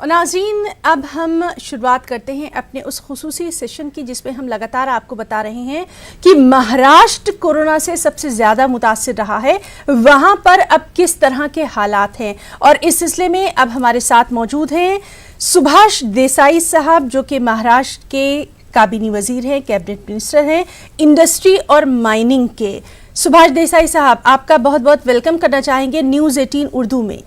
और नाज़रीन, अब हम शुरुआत करते हैं अपने उस खुसूसी सेशन की जिसमें हम लगातार आपको बता रहे हैं कि महाराष्ट्र कोरोना से सबसे ज़्यादा मुतासिर रहा है, वहाँ पर अब किस तरह के हालात हैं। और इस सिलसिले में अब हमारे साथ मौजूद हैं सुभाष देसाई साहब, जो कि महाराष्ट्र के काबीनी वजीर हैं, कैबिनेट मिनिस्टर हैं, इंडस्ट्री और माइनिंग के। सुभाष देसाई साहब, आपका बहुत बहुत वेलकम करना चाहेंगे न्यूज़ 18 उर्दू में।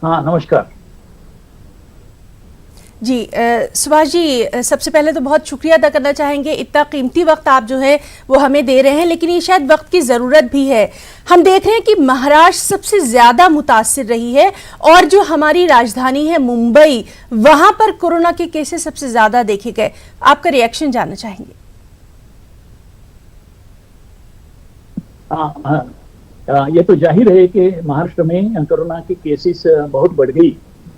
हाँ, नमस्कार जी। सुभाष जी, सबसे पहले तो बहुत शुक्रिया अदा करना चाहेंगे, इतना कीमती वक्त आप जो है वो हमें दे रहे हैं, लेकिन ये शायद वक्त की ज़रूरत भी है। हम देख रहे हैं कि महाराष्ट्र सबसे ज़्यादा मुतासिर रही है और जो हमारी राजधानी है मुंबई, वहाँ पर कोरोना के केसेस सबसे ज़्यादा देखे गए। आपका रिएक्शन जानना चाहेंगे। ये तो जाहिर है कि महाराष्ट्र में कोरोना की केसेस बहुत बढ़ गई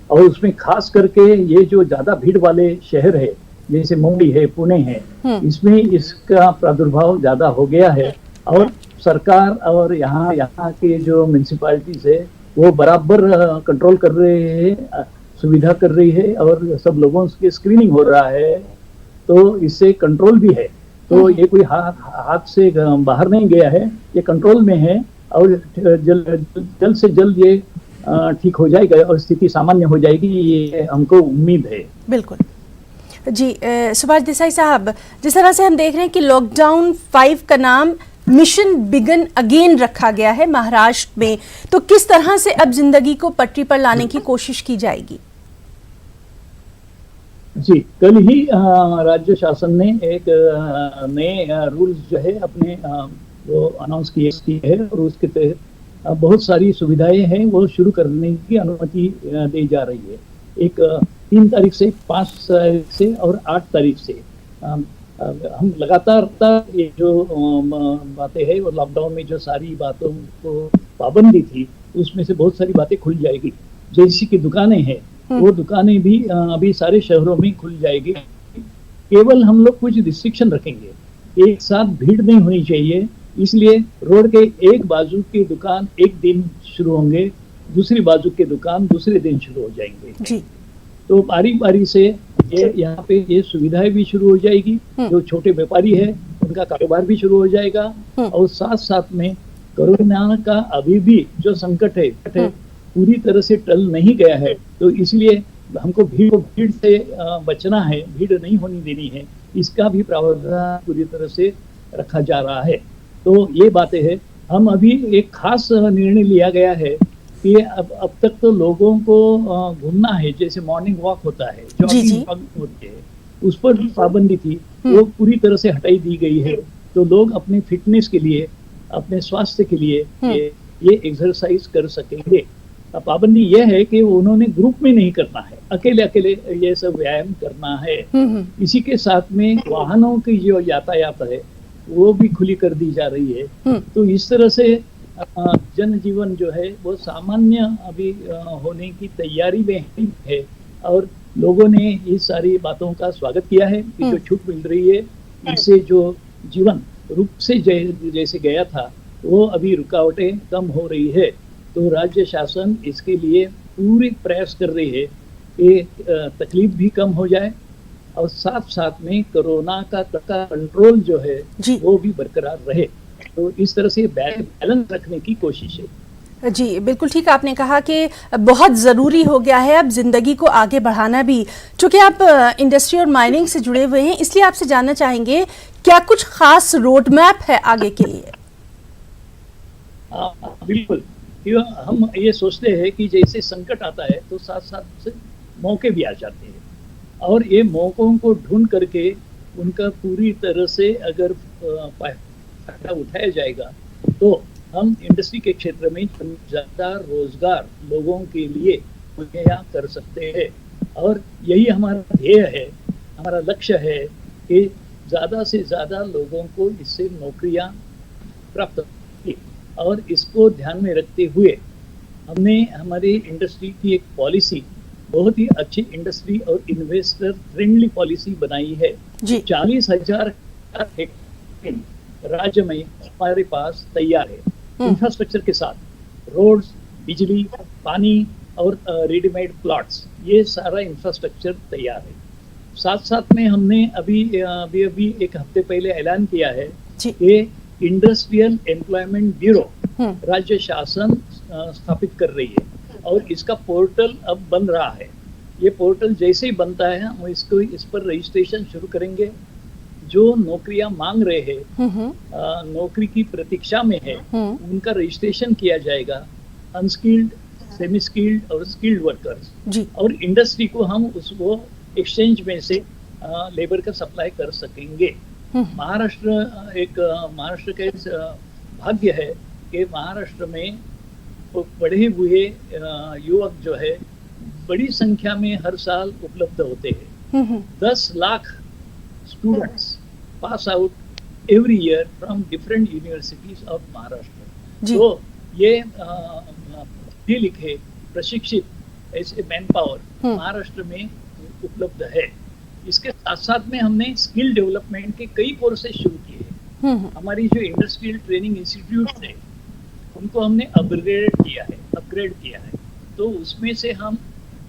और उसमें खास करके ये जो ज्यादा भीड़ वाले शहर है जैसे मुंबई है, पुणे है, इसमें इसका प्रादुर्भाव ज्यादा हो गया है। और सरकार और यहाँ के जो म्यूनिसिपैलिटीज है वो बराबर कंट्रोल कर रहे हैं, सुविधा कर रही है और सब लोगों की स्क्रीनिंग हो रहा है, तो इससे कंट्रोल भी है। तो ये कोई हाथ से बाहर नहीं गया है, ये कंट्रोल में है और जल्द से जल्द ये ठीक हो जाएगा और स्थिति सामान्य हो जाएगी, ये हमको उम्मीद है। बिल्कुल जी। सुभाष देसाई साहब, जिस तरह से हम देख रहे हैं कि लॉकडाउन 5 का नाम मिशन बिगन अगेन रखा गया है महाराष्ट्र में, तो किस तरह से अब जिंदगी को पटरी पर लाने की कोशिश की जाएगी? जी, कल ही राज्य शासन ने एक नए रूल्स जो है अपने वो अनाउंस किए हैं और उसके तहत बहुत सारी सुविधाएं हैं वो शुरू करने की अनुमति दी जा रही है। एक 3 तारीख से, 5 तारीख से और 8 तारीख से हम लगातार ये जो बातें हैं वो लॉकडाउन में जो सारी बातों को पाबंदी थी उसमें से बहुत सारी बातें खुल जाएगी। जैसी की दुकानें हैं वो दुकानें भी अभी सारे शहरों में खुल जाएगी। केवल हम लोग कुछ रिस्ट्रिक्शन रखेंगे, एक साथ भीड़ नहीं होनी चाहिए, इसलिए रोड के एक बाजू की दुकान एक दिन शुरू होंगे, दूसरी बाजू के दुकान दूसरे दिन शुरू हो जाएंगे जी। तो बारी बारी से ये यहाँ पे ये सुविधाएं भी शुरू हो जाएगी, जो छोटे व्यापारी है उनका कारोबार भी शुरू हो जाएगा और साथ साथ में कोरोना का अभी भी जो संकट है पूरी तरह से टल नहीं गया है, तो इसलिए हमको भीड़ से बचना है, भीड़ नहीं होनी देनी है, इसका भी प्रावधान पूरी तरह से रखा जा रहा है। तो ये बातें हैं। हम अभी एक खास निर्णय लिया गया है कि अब तक तो लोगों को घूमना है, जैसे मॉर्निंग वॉक होता है, जॉगिंग होती है, उस पर भी पाबंदी थी, वो पूरी तरह से हटाई दी गई है। तो लोग अपने फिटनेस के लिए, अपने स्वास्थ्य के लिए ये एक्सरसाइज कर सकेंगे। पाबंदी यह है कि उन्होंने ग्रुप में नहीं करना है, अकेले अकेले ये सब व्यायाम करना है। इसी के साथ में वाहनों की जो यातायात है वो भी खुली कर दी जा रही है। तो इस तरह से जनजीवन जो है वो सामान्य अभी होने की तैयारी में है और लोगों ने इस सारी बातों का स्वागत किया है कि जो छूट मिल रही है, इससे जो जीवन रुक से जैसे गया था वो अभी रुकावटें कम हो रही है। तो राज्य शासन इसके लिए पूरी प्रयास कर रही है कि तकलीफ भी कम हो जाए और साथ साथ में कोरोना का कंट्रोल जो है वो भी बरकरार रहे। तो इस तरह से बैलेंस रखने की कोशिश है। जी, बिल्कुल ठीक आपने कहा कि बहुत ज़रूरी हो गया है अब ज़िंदगी को आगे बढ़ाना भी। चूँकि आप इंडस्ट्री और माइनिंग से जुड़े हुए हैं, इसलिए आपसे जानना चाहेंगे क्या कुछ खास रोड मैप है आगे के लिए? बिल्कुल, हम ये सोचते हैं कि जैसे संकट आता है तो साथ साथ से मौके भी आ जाते हैं और ये मौकों को ढूंढ करके उनका पूरी तरह से अगर फायदा उठाया जाएगा तो हम इंडस्ट्री के क्षेत्र में ज़्यादा रोजगार लोगों के लिए मुहैया कर सकते हैं। और यही हमारा ध्येय है, हमारा लक्ष्य है कि ज़्यादा से ज़्यादा लोगों को इससे नौकरियां प्राप्त होंगी। और इसको ध्यान में रखते हुए हमने हमारी इंडस्ट्री की एक पॉलिसी, बहुत ही अच्छी इंडस्ट्री और इन्वेस्टर फ्रेंडली पॉलिसी बनाई है। 40,000 राज्य में हमारे पास तैयार है, इंफ्रास्ट्रक्चर के साथ, रोड्स, बिजली, पानी और रेडीमेड प्लॉट्स, ये सारा इंफ्रास्ट्रक्चर तैयार है। साथ साथ में हमने अभी एक हफ्ते पहले ऐलान किया है कि इंडस्ट्रियल एम्प्लॉयमेंट ब्यूरो राज्य शासन स्थापित कर रही है और इसका पोर्टल अब बन रहा है। ये पोर्टल जैसे ही बनता है हम इस पर रजिस्ट्रेशन शुरू करेंगे। जो नौकरियां मांग रहे हैं, नौकरी की प्रतीक्षा में है, उनका रजिस्ट्रेशन किया जाएगा। अनस्किल्ड, सेमी स्किल्ड और स्किल्ड वर्कर्स, और इंडस्ट्री को हम उसको एक्सचेंज में से लेबर का सप्लाई कर सकेंगे। महाराष्ट्र का भाग्य है कि महाराष्ट्र में पढ़े हुए युवक जो है बड़ी संख्या में हर साल उपलब्ध होते हैं। 10 lakh students pass out every year from different universities of Maharashtra. तो ये पढ़े लिखे प्रशिक्षित ऐसे मैन पावर महाराष्ट्र में उपलब्ध है। इसके साथ साथ में हमने स्किल डेवलपमेंट के कई कोर्सेज शुरू किए हैं। हमारी जो इंडस्ट्रियल ट्रेनिंग इंस्टीट्यूट है उनको हमने अपग्रेड किया है। तो उसमें से हम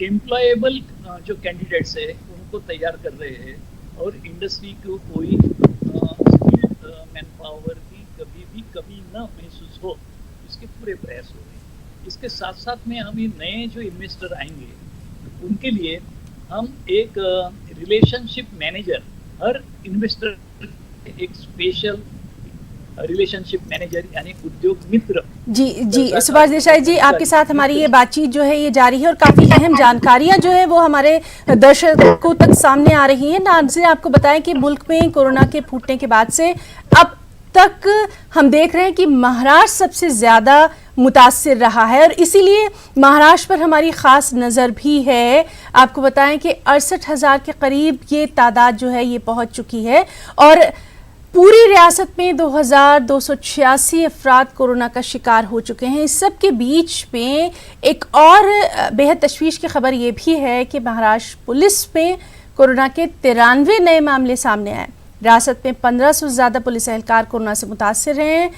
एम्प्लॉयबल जो कैंडिडेट्स है उनको तैयार कर रहे हैं और इंडस्ट्री को कोई स्किल्ड मैन पावर की कभी भी कमी न महसूस हो, इसके पूरे प्रयास हो रहे हैं। इसके साथ साथ में हम नए जो इन्वेस्टर आएंगे उनके लिए हम एक रिलेशनशिप मैनेजर, हर इन्वेस्टर एक स्पेशल रिलेशनशिप मैनेजर यानी उद्योग मित्र। जी सुभाष देसाई जी, आपके साथ हमारी ये बातचीत जो है ये जारी है और काफी अहम जानकारियां जो है वो हमारे दर्शकों तक सामने आ रही हैं। नाज़ से आपको बताएं कि मुल्क में कोरोना के फूटने के बाद से अब तक हम देख रहे हैं कि महाराष्ट्र सबसे ज्यादा मुतासिर रहा है और इसीलिए महाराष्ट्र पर हमारी खास नज़र भी है। आपको बताएं कि 68,000 के करीब ये तादाद जो है ये पहुंच चुकी है और पूरी रियासत में 2,286 अफराद कोरोना का शिकार हो चुके हैं। इस सब के बीच में एक और बेहद तशवीश की खबर ये भी है कि महाराष्ट्र पुलिस में कोरोना के 93 नए मामले सामने आए। रियासत में 1500 से ज़्यादा पुलिस एहलकार कोरोना से मुतासिर हैं।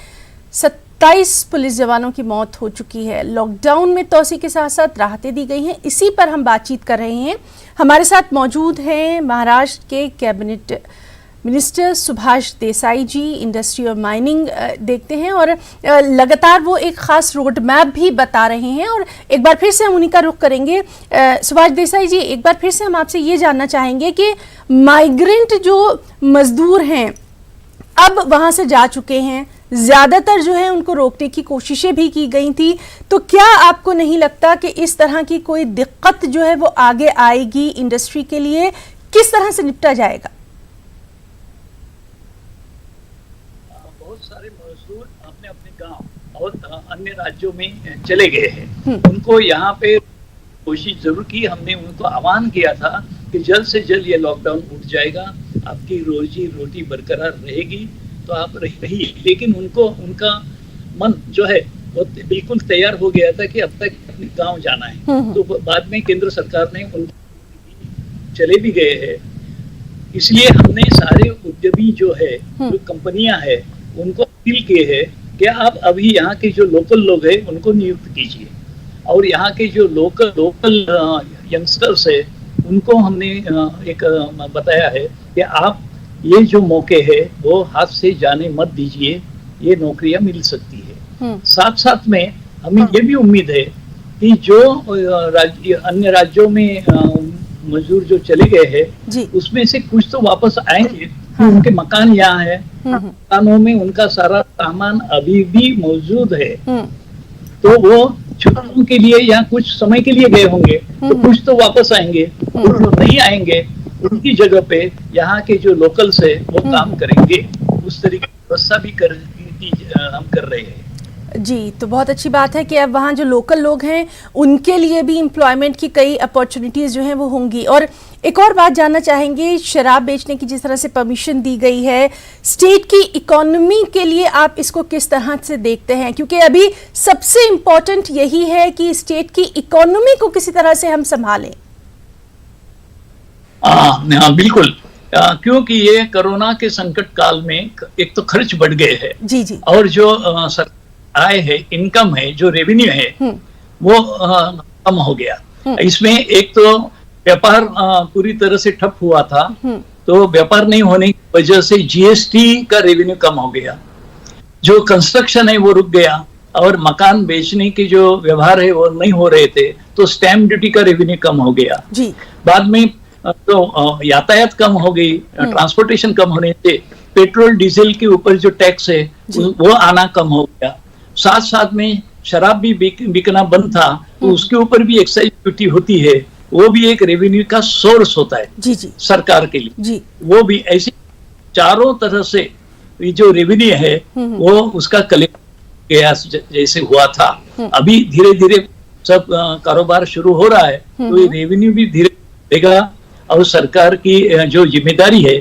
27 पुलिस जवानों की मौत हो चुकी है। लॉकडाउन में तोसी के साथ साथ राहतें दी गई हैं। इसी पर हम बातचीत कर रहे हैं। हमारे साथ मौजूद हैं महाराष्ट्र के कैबिनेट मिनिस्टर सुभाष देसाई जी, इंडस्ट्री और माइनिंग देखते हैं और लगातार वो एक खास रोड मैप भी बता रहे हैं और एक बार फिर से हम उन्हीं का रुख करेंगे। सुभाष देसाई जी, एक बार फिर से हम आपसे ये जानना चाहेंगे कि माइग्रेंट जो मजदूर हैं अब वहाँ से जा चुके हैं, ज़्यादातर जो है उनको रोकने की कोशिशें भी की गई थी, तो क्या आपको नहीं लगता कि इस तरह की कोई दिक्कत जो है वो आगे आएगी इंडस्ट्री के लिए? किस तरह से निपटा जाएगा? सारे मजदूर अपने अपने गांव और अन्य राज्यों में चले गए हैं। उनको यहाँ पे कोशिश जरूर की, हमने उनको आह्वान किया था कि जल्द से जल्द ये लॉकडाउन उठ जाएगा, आपकी रोजी रोटी बरकरार रहेगी तो आप रहिए। लेकिन उनका मन जो है वो बिल्कुल तैयार हो गया था कि अब तक अपने गांव जाना है। तो बाद में केंद्र सरकार ने उनको चले भी गए हैं। इसलिए हमने सारे उद्यमी जो है, जो कंपनियां है, उनको अपील किए है कि आप अभी यहाँ के जो लोकल लोग हैं उनको नियुक्त कीजिए और यहाँ के जो लोकल यंगस्टर्स है उनको हमने एक बताया है कि आप ये जो मौके है वो हाथ से जाने मत दीजिए, ये नौकरियां मिल सकती है। साथ साथ में हमें ये भी उम्मीद है कि जो अन्य राज्यों में मजदूर जो चले गए हैं उसमें से कुछ तो वापस आएंगे। उनके मकान यहाँ है, मकानों में उनका सारा सामान अभी भी मौजूद है, तो वो छुट्टियों के लिए या कुछ समय के लिए गए होंगे, तो कुछ तो वापस आएंगे। और जो नहीं आएंगे उनकी जगह पे यहाँ के जो लोकल्स है वो काम करेंगे। उस तरीके की व्यवस्था भी हम कर रहे हैं। जी, तो बहुत अच्छी बात है कि अब वहाँ जो लोकल लोग हैं उनके लिए भी एम्प्लॉयमेंट की कई अपॉर्चुनिटीज़ जो हैं वो होंगी। और एक और बात जानना चाहेंगे, शराब बेचने की जिस तरह से परमिशन दी गई है, स्टेट की इकोनॉमी के लिए आप इसको किस तरह से देखते हैं? क्योंकि अभी सबसे इम्पोर्टेंट यही है कि स्टेट की इकोनॉमी को किसी तरह से हम संभालें। बिल्कुल, क्योंकि ये कोरोना के संकट काल में एक तो खर्च बढ़ गए हैं। जी जी। और जो आय है, इनकम है, जो रेवेन्यू है वो कम हो गया। इसमें एक तो व्यापार पूरी तरह से ठप हुआ था, तो व्यापार नहीं होने की वजह से जीएसटी का रेवेन्यू कम हो गया, जो कंस्ट्रक्शन है वो रुक गया, और मकान बेचने के जो व्यवहार है वो नहीं हो रहे थे, तो स्टैम्प ड्यूटी का रेवेन्यू कम हो गया जी। बाद में तो यातायात कम हो गई, ट्रांसपोर्टेशन कम होने से पेट्रोल डीजल के ऊपर जो टैक्स है वो आना कम हो गया। साथ साथ में शराब भी बिकना बंद था, तो उसके ऊपर भी एक्साइज ड्यूटी होती है, वो भी एक रेवेन्यू का सोर्स होता है जी जी सरकार के लिए जी। वो भी ऐसे चारों तरह से जो रेवेन्यू है वो उसका कलेक्ट गया जैसे हुआ था। अभी धीरे धीरे सब कारोबार शुरू हो रहा है, तो ये रेवेन्यू भी धीरे देगा, और सरकार की जो जिम्मेदारी है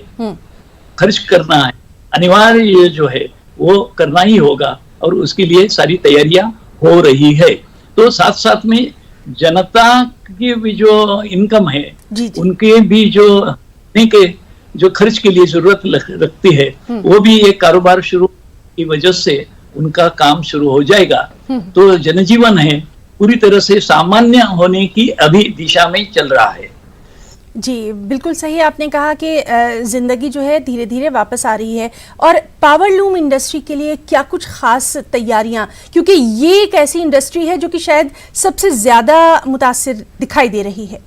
खर्च करना है अनिवार्य जो है वो करना ही होगा, और उसके लिए सारी तैयारियां हो रही है। तो साथ साथ में जनता की भी जो इनकम है जी जी। उनके भी जो खर्च के लिए जरूरत रखती है वो भी एक कारोबार शुरू की वजह से उनका काम शुरू हो जाएगा। तो जनजीवन है पूरी तरह से सामान्य होने की अभी दिशा में चल रहा है। जी बिल्कुल सही आपने कहा कि ज़िंदगी जो है धीरे धीरे वापस आ रही है। और पावर लूम इंडस्ट्री के लिए क्या कुछ खास तैयारियां, क्योंकि ये एक ऐसी इंडस्ट्री है जो कि शायद सबसे ज्यादा मुतासिर दिखाई दे रही है।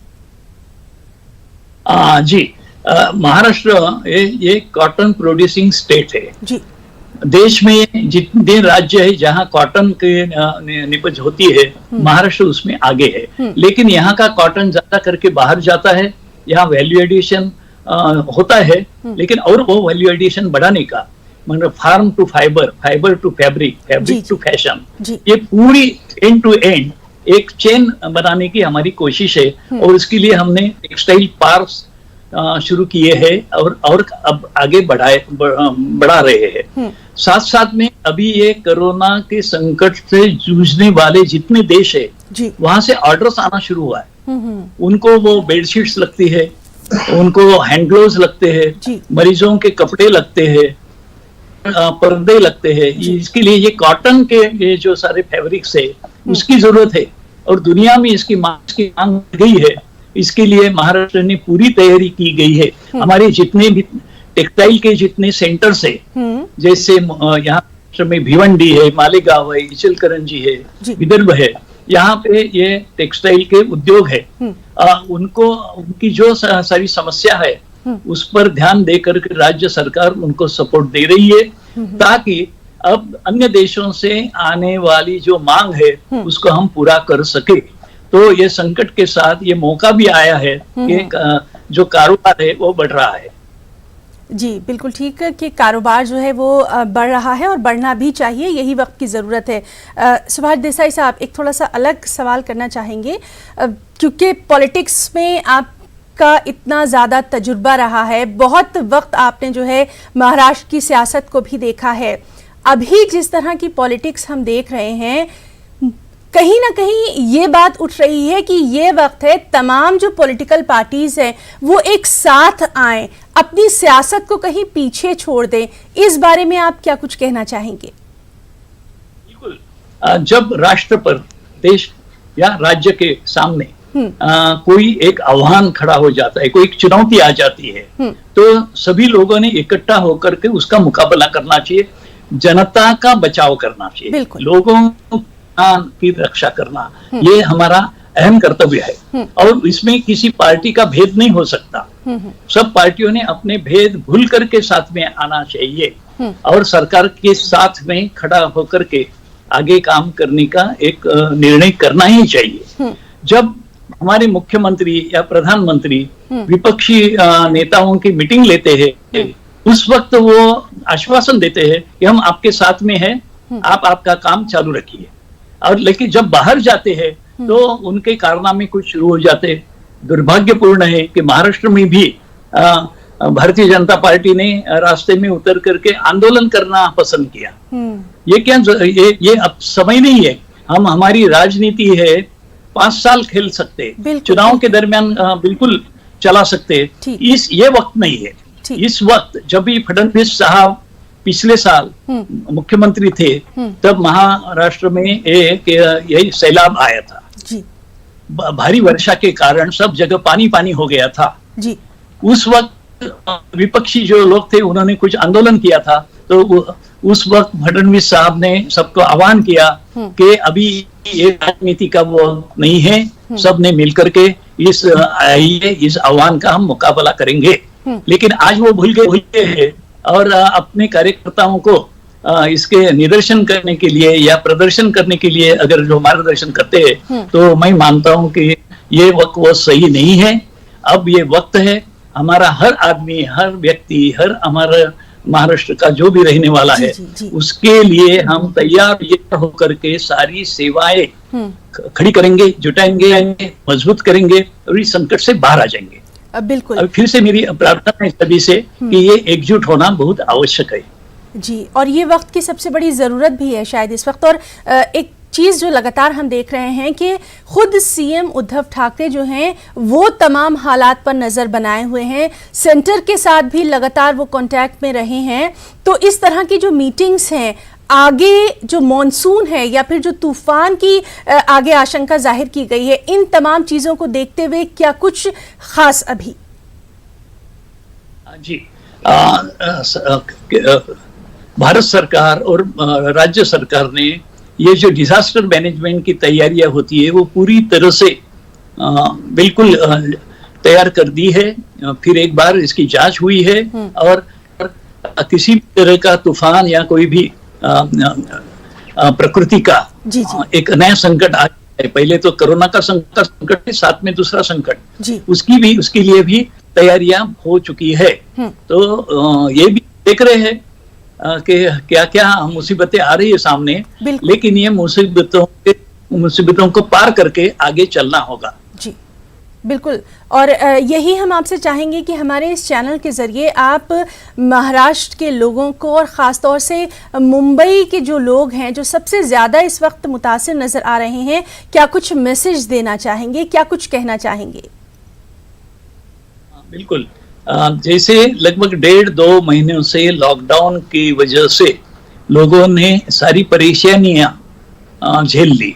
जी महाराष्ट्र ये कॉटन प्रोड्यूसिंग स्टेट है जी। देश में जितने राज्य है जहाँ कॉटन की निपज होती है महाराष्ट्र उसमें आगे है, लेकिन यहाँ का कॉटन ज्यादा करके बाहर जाता है, यहाँ वैल्यू एडिशन होता है, लेकिन और वो वैल्यू एडिशन बढ़ाने का मतलब farm to fiber, fiber to fabric, fabric to fashion, ये पूरी एंड टू एंड एक चेन बनाने की हमारी कोशिश है, और इसके लिए हमने टेक्सटाइल पार्क्स शुरू किए हैं और अब आगे बढ़ा रहे हैं। साथ साथ में अभी ये कोरोना के संकट से जूझने वाले जितने देश है वहां से ऑर्डर्स आना शुरू हुआ है। उनको वो बेडशीट्स लगती है, उनको हैंड ग्लोव्स लगते हैं, मरीजों के कपड़े लगते हैं, पर्दे लगते हैं। इसके लिए ये कॉटन के ये जो सारे फैब्रिक्स है उसकी जरूरत है, और दुनिया में इसकी मांग गई है। इसके लिए महाराष्ट्र ने पूरी तैयारी की गई है। हमारे जितने भी टेक्सटाइल के जितने सेंटर्स है, जैसे यहाँ में भिवंडी है, मालेगांव है, इचलकरंजी है, विदर्भ है, यहाँ पे ये टेक्सटाइल के उद्योग है। उनको उनकी जो सारी समस्या है उस पर ध्यान देकर के राज्य सरकार उनको सपोर्ट दे रही है, ताकि अब अन्य देशों से आने वाली जो मांग है उसको हम पूरा कर सके। तो ये संकट के साथ ये मौका भी आया है कि जो कारोबार है वो बढ़ रहा है। जी बिल्कुल ठीक है कि कारोबार जो है वो बढ़ रहा है और बढ़ना भी चाहिए, यही वक्त की ज़रूरत है। सुभाष देसाई साहब, एक थोड़ा सा अलग सवाल करना चाहेंगे, क्योंकि पॉलिटिक्स में आपका इतना ज़्यादा तजुर्बा रहा है, बहुत वक्त आपने जो है महाराष्ट्र की सियासत को भी देखा है। अभी जिस तरह की पॉलिटिक्स हम देख रहे हैं, कहीं ना कहीं ये बात उठ रही है कि ये वक्त है तमाम जो पॉलिटिकल पार्टीज हैं वो एक साथ आएं, अपनी सियासत को कहीं पीछे छोड़ दें। इस बारे में आप क्या कुछ कहना चाहेंगे? बिल्कुल, जब राष्ट्र पर, देश या राज्य के सामने कोई एक आह्वान खड़ा हो जाता है, कोई एक चुनौती आ जाती है, तो सभी लोगों ने इकट्ठा होकर के उसका मुकाबला करना चाहिए, जनता का बचाव करना चाहिए, लोगों की रक्षा करना, ये हमारा अहम कर्तव्य है। और इसमें किसी पार्टी का भेद नहीं हो सकता। सब पार्टियों ने अपने भेद भूल करके साथ में आना चाहिए, और सरकार के साथ में खड़ा होकर के आगे काम करने का एक निर्णय करना ही चाहिए। जब हमारे मुख्यमंत्री या प्रधानमंत्री विपक्षी नेताओं की मीटिंग लेते हैं, उस वक्त वो आश्वासन देते हैं कि हम आपके साथ में हैं, आप आपका काम चालू रखिए। और लेकिन जब बाहर जाते हैं तो उनके कारनामे कुछ शुरू हो जाते हैं। दुर्भाग्यपूर्ण है कि महाराष्ट्र में भी भारतीय जनता पार्टी ने रास्ते में उतर करके आंदोलन करना पसंद किया। ये क्या, ये अब समय नहीं है। हमारी राजनीति है, 5 साल खेल सकते, चुनाव के दरमियान बिल्कुल चला सकते, ये वक्त नहीं है। इस वक्त जब भी फडणवीस साहब पिछले साल मुख्यमंत्री थे, तब महाराष्ट्र में एक यही सैलाब आया था, जी। भारी वर्षा के कारण सब जगह पानी पानी हो गया था जी। उस वक्त विपक्षी जो लोग थे उन्होंने कुछ आंदोलन किया था, तो उस वक्त फडणवीस साहब ने सबको आह्वान किया कि अभी ये राजनीति का वो नहीं है, सबने मिलकर के इस आह्वान का हम मुकाबला करेंगे। लेकिन आज वो भूल गए हैं और अपने कार्यकर्ताओं को इसके निदर्शन करने के लिए या प्रदर्शन करने के लिए अगर जो मार्गदर्शन करते हैं तो मैं मानता हूं कि ये वक्त वो सही नहीं है। अब ये वक्त है हमारा हर आदमी, हर व्यक्ति, हर हमारा महाराष्ट्र का जो भी रहने वाला है उसके लिए हम तैयार होकर के सारी सेवाएं खड़ी करेंगे, जुटाएंगे, मजबूत करेंगे और इस संकट से बाहर आ जाएंगे। बिल्कुल। अब फिर से मेरी प्रार्थना है सभी से कि ये एकजुट होना बहुत आवश्यक है जी। और ये वक्त की सबसे बड़ी जरूरत भी है शायद इस वक्त। और एक चीज जो लगातार हम देख रहे हैं कि खुद सीएम उद्धव ठाकरे जो हैं वो तमाम हालात पर नजर बनाए हुए हैं, सेंटर के साथ भी लगातार वो कांटेक्ट में रहे हैं। तो इस तरह की जो मीटिंग्स हैं, आगे जो मॉनसून है या फिर जो तूफान की आगे आशंका जाहिर की गई है, इन तमाम चीजों को देखते हुए क्या कुछ खास अभी? जी, भारत सरकार और राज्य सरकार ने ये जो डिजास्टर मैनेजमेंट की तैयारियां होती है वो पूरी तरह से बिल्कुल तैयार कर दी है। फिर एक बार इसकी जांच हुई है और किसी भी तरह का तूफान या कोई भी प्रकृति का एक नया संकट आ है। पहले तो कोरोना का संकट है, साथ में दूसरा संकट, उसके लिए भी तैयारियां हो चुकी है। तो ये भी देख रहे हैं कि क्या क्या मुसीबतें आ रही है सामने, लेकिन ये मुसीबतों को पार करके आगे चलना होगा। जी बिल्कुल। और यही हम आपसे चाहेंगे कि हमारे इस चैनल के जरिए आप महाराष्ट्र के लोगों को और ख़ास तौर से मुंबई के जो लोग हैं जो सबसे ज़्यादा इस वक्त मुतासिर नज़र आ रहे हैं, क्या कुछ मैसेज देना चाहेंगे, क्या कुछ कहना चाहेंगे? बिल्कुल, जैसे लगभग 1.5-2 महीनों से लॉकडाउन की वजह से लोगों ने सारी परेशानियां झेल ली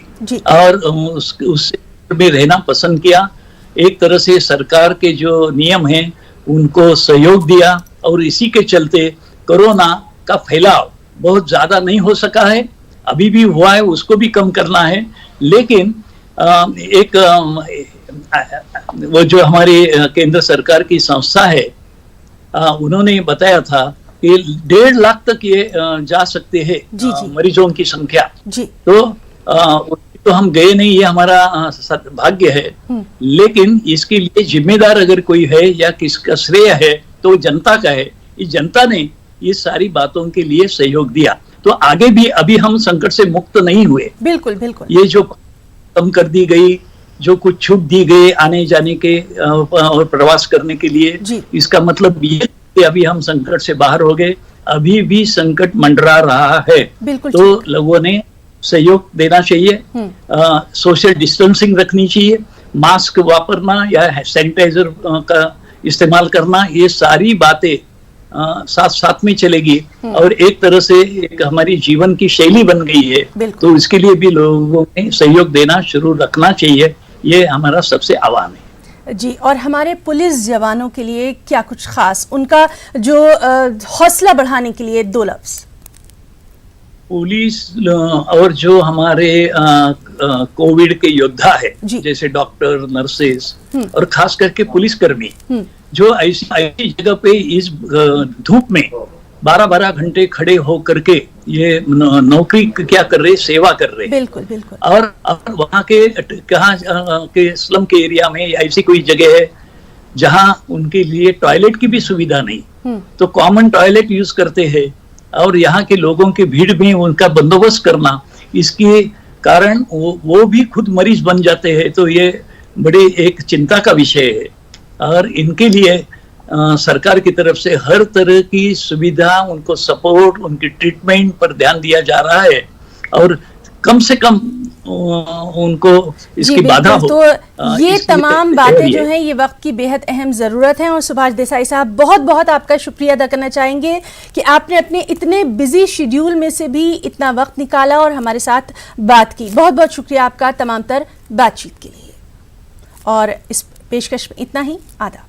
और उससे भी रहना पसंद किया। एक तरह से सरकार के जो नियम हैं उनको सहयोग दिया और इसी के चलते कोरोना का फैलाव बहुत ज्यादा नहीं हो सका है, अभी भी हुआ है, उसको भी कम करना है। लेकिन एक वो जो हमारी केंद्र सरकार की संस्था है उन्होंने बताया था कि 1.5 लाख तक ये जा सकते हैं मरीजों की संख्या। तो हम गए नहीं, ये हमारा भाग्य है। लेकिन इसके लिए जिम्मेदार अगर कोई है या किसका श्रेय है तो जनता का है। इस जनता ने ये सारी बातों के लिए सहयोग दिया, तो आगे भी अभी हम संकट से मुक्त नहीं हुए। बिल्कुल बिल्कुल। ये जो कम कर दी गई, जो कुछ छूट दी गई आने जाने के और प्रवास करने के लिए, इसका मतलब ये कि अभी हम संकट से बाहर हो गए, अभी भी संकट मंडरा रहा है। तो लोगों ने सहयोग देना चाहिए, सोशल डिस्टेंसिंग रखनी चाहिए, मास्क वापरना या सैनिटाइजर का इस्तेमाल करना, ये सारी बातें साथ साथ में चलेगी और एक तरह से एक हमारी जीवन की शैली बन गई है। तो इसके लिए भी लोगों ने सहयोग देना शुरू रखना चाहिए, ये हमारा सबसे आह्वान है। जी, और हमारे पुलिस जवानों के लिए क्या कुछ खास, उनका जो हौसला बढ़ाने के लिए 2 लफ्ज? पुलिस और जो हमारे कोविड के योद्धा है जैसे डॉक्टर, नर्सेस और खास करके पुलिसकर्मी जो ऐसी जगह पे इस धूप में 12-12 घंटे खड़े होकर के ये नौकरी क्या कर रहे, सेवा कर रहे। बिल्कुल बिल्कुल। और वहाँ के कहाँ के स्लम के एरिया में ऐसी कोई जगह है जहाँ उनके लिए टॉयलेट की भी सुविधा नहीं, तो कॉमन टॉयलेट यूज करते हैं और यहाँ के लोगों की भीड़ में उनका बंदोबस्त करना, इसके कारण वो भी खुद मरीज बन जाते हैं। तो ये बड़ी एक चिंता का विषय है और इनके लिए सरकार की तरफ से हर तरह की सुविधा, उनको सपोर्ट, उनकी ट्रीटमेंट पर ध्यान दिया जा रहा है और कम से कम उनको इसकी बाधा हो। तो ये तमाम बातें जो हैं ये वक्त की बेहद अहम ज़रूरत है। और सुभाष देसाई साहब, बहुत बहुत आपका शुक्रिया अदा करना चाहेंगे कि आपने अपने इतने बिजी शेड्यूल में से भी इतना वक्त निकाला और हमारे साथ बात की। बहुत बहुत शुक्रिया आपका तमाम तर बातचीत के लिए। और इस पेशकश में इतना ही। आदाब।